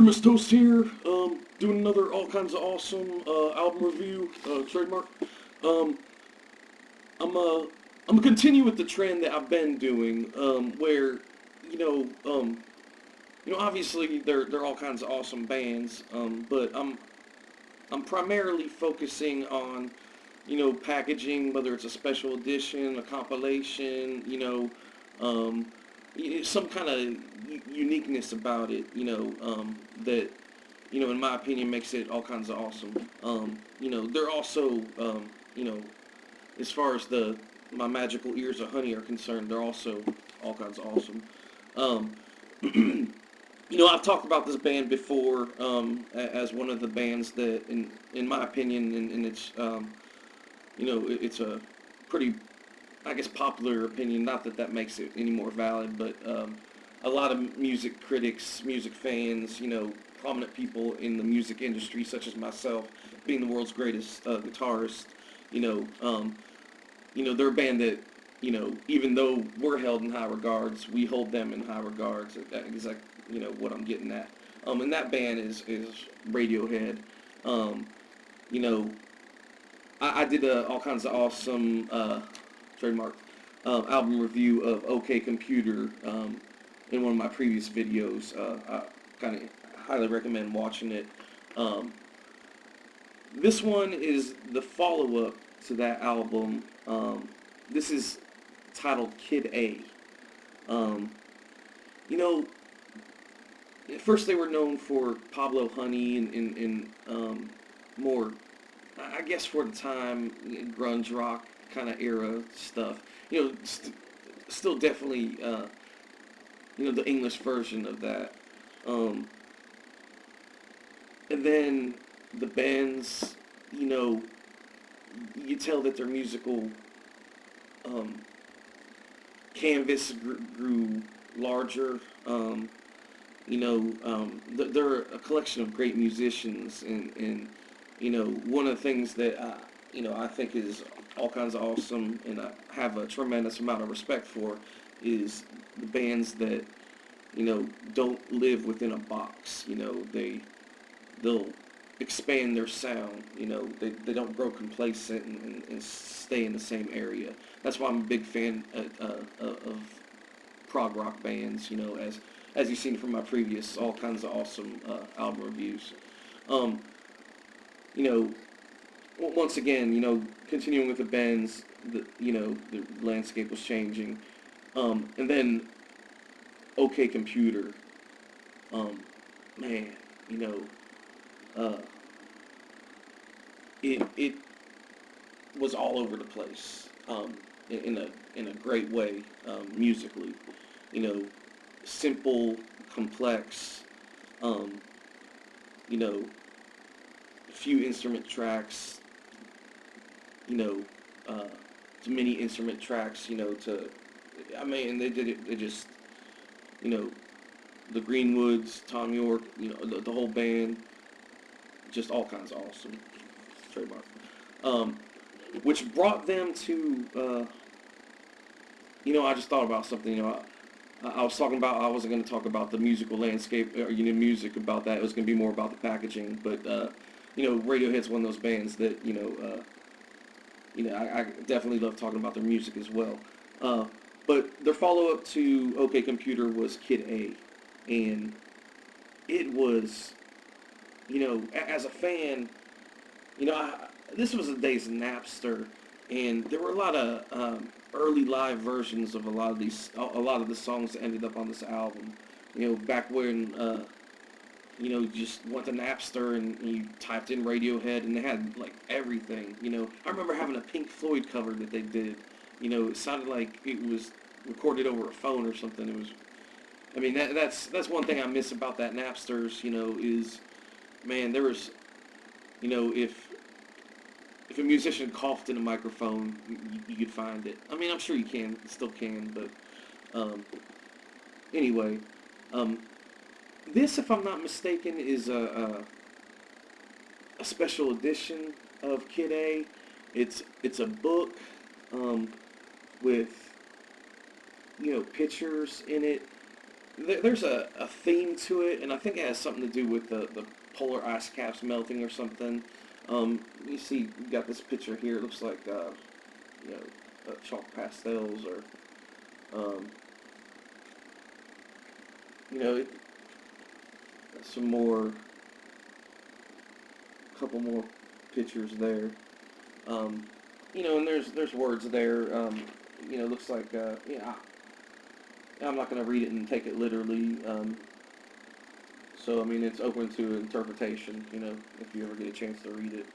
Grimace Toast here, doing another all kinds of awesome album review, trademark. Um, I'm gonna continue with the trend that I've been doing, where you know, um, obviously they're all kinds of awesome bands, but I'm primarily focusing on packaging, whether it's a special edition, a compilation, um, some kind of uniqueness about it, that in my opinion, makes it all kinds of awesome. They're also, as far as the my magical ears of honey are concerned, they're also all kinds of awesome. Um, I've talked about this band before as one of the bands that, in my opinion, and it's, it's a pretty, I guess, popular opinion. Not that that makes it any more valid, but a lot of music critics, music fans, prominent people in the music industry, such as myself, being the world's greatest guitarist, you know, um, they're a band that, even though we're held in high regards, we hold them in high regards. That is like, what I'm getting at. And that band is Radiohead. Um, you know, I did all kinds of awesome trademark album review of OK Computer in one of my previous videos. I kind of highly recommend watching it. Um, this one is the follow-up to that album. This is titled Kid A. Um, you know, at first they were known for Pablo Honey and more, I guess for the time, grunge rock kind of era stuff. Still definitely, the English version of that. Um, and then the bands, you know, you tell that their musical um, canvas grew larger. They're a collection of great musicians, and one of the things that I think is all kinds of awesome, and I have a tremendous amount of respect for, is the bands that don't live within a box. They'll expand their sound. They don't grow complacent and stay in the same area. That's why I'm a big fan of prog rock bands. As you've seen from my previous all kinds of awesome album reviews. Um, you know, Once again, continuing with the bands, the landscape was changing, and then OK Computer, um, man, you know, uh, it was all over the place, in a great way, musically. You know, simple, complex, um, you know, few instrument tracks, you know, uh, to many instrument tracks, I mean, they did it, they just, you know, the Greenwoods, Tom York, the whole band, just all kinds of awesome, trademark. Um, which brought them to, I just thought about something, I was talking about, I wasn't going to talk about the musical landscape, or, music about that. It was going to be more about the packaging. But, Radiohead's one of those bands that, I definitely love talking about their music as well. But their follow-up to OK Computer was Kid A. And it was, as a fan, this was the days of Napster, and there were a lot of early live versions of a lot of the songs that ended up on this album. Back when you just went to Napster and you typed in Radiohead, and they had like everything. I remember having a Pink Floyd cover that they did. It sounded like it was recorded over a phone or something. It was, I mean, that's one thing I miss about that Napsters. Is, man, there was, if a musician coughed in a microphone, you could find it. I mean, I'm sure you still can, but anyway, um, this, if I'm not mistaken, is a special edition of Kid A. It's a book with pictures in it, there's a theme to it, and I think it has something to do with the polar ice caps melting or something. You see, you got this picture here. It looks like you know, chalk pastels or you know, some more, couple more pictures there. You know, and there's words there. You know, looks like yeah. I'm not going to read it and take it literally. So I mean, it's open to interpretation. You know, if you ever get a chance to read it.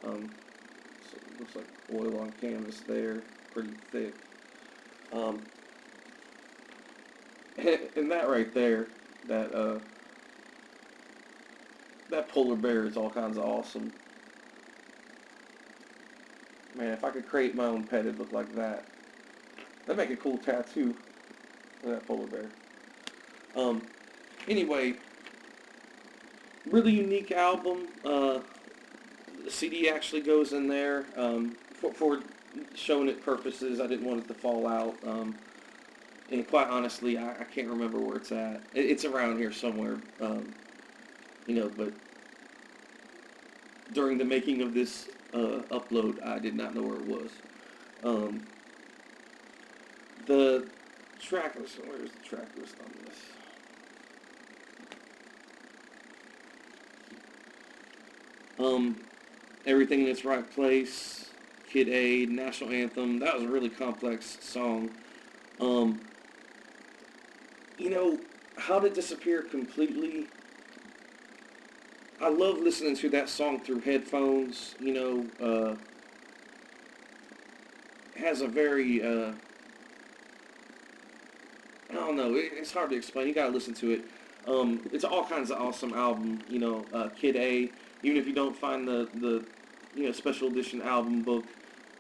So it looks like oil on canvas there, pretty thick. And that right there, that that polar bear is all kinds of awesome. Man, if I could create my own pet, it'd look like that. That'd make a cool tattoo of that polar bear. Anyway, really unique album. The CD actually goes in there for showing it purposes. I didn't want it to fall out. And quite honestly, I can't remember where it's at. It's around here somewhere. You know, but during the making of this upload, I did not know where it was. The track list, where's the track list on this? Everything in its right place, Kid A, National Anthem. That was a really complex song. You know, How to Disappear Completely. I love listening to that song through headphones. You know, has a very, I don't know, it's hard to explain. You gotta listen to it. It's all kinds of awesome album. You know, Kid A. Even if you don't find the you know, special edition album book,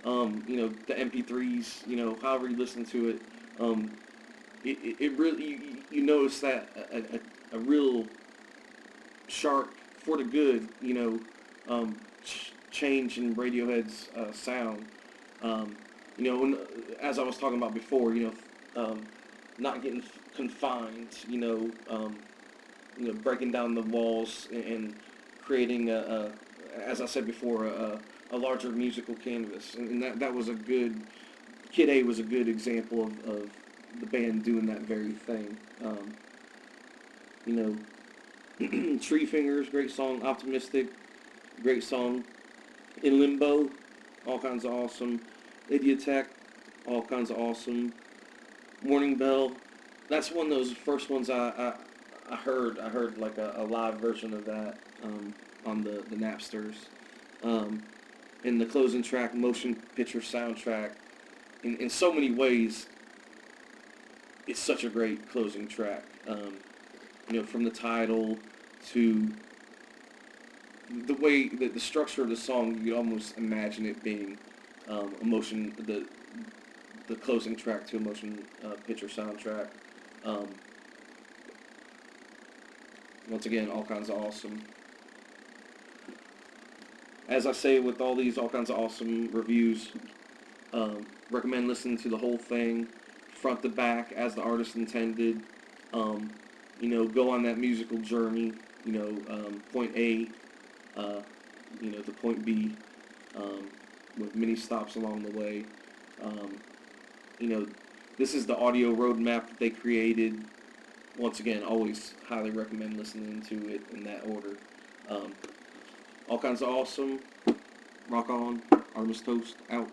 you know, the MP3s, you know, however you listen to it, it really, you notice that a real sharp, for the good, you know, change in Radiohead's sound. You know, when, as I was talking about before, you know, not getting confined, you know, breaking down the walls and creating as I said before, a larger musical canvas, and that was a good. Kid A was a good example of the band doing that very thing. You know, Tree Fingers, great song. Optimistic, great song. In Limbo, all kinds of awesome. Idiotech, all kinds of awesome. Morning Bell, that's one of those first ones I heard. I heard like a live version of that on the Napsters. And the closing track, motion picture soundtrack, in so many ways, it's such a great closing track. You know, from the title to the way that the structure of the song, you could almost imagine it being a motion, the closing track to a motion picture soundtrack. Once again, all kinds of awesome. As I say with all these all kinds of awesome reviews, recommend listening to the whole thing, front to back, as the artist intended. You know, go on that musical journey. You know, point A, you know, to point B, with many stops along the way. You know, this is the audio roadmap that they created. Once again, always highly recommend listening to it in that order. All kinds of awesome. Rock on. Artemis Toast out.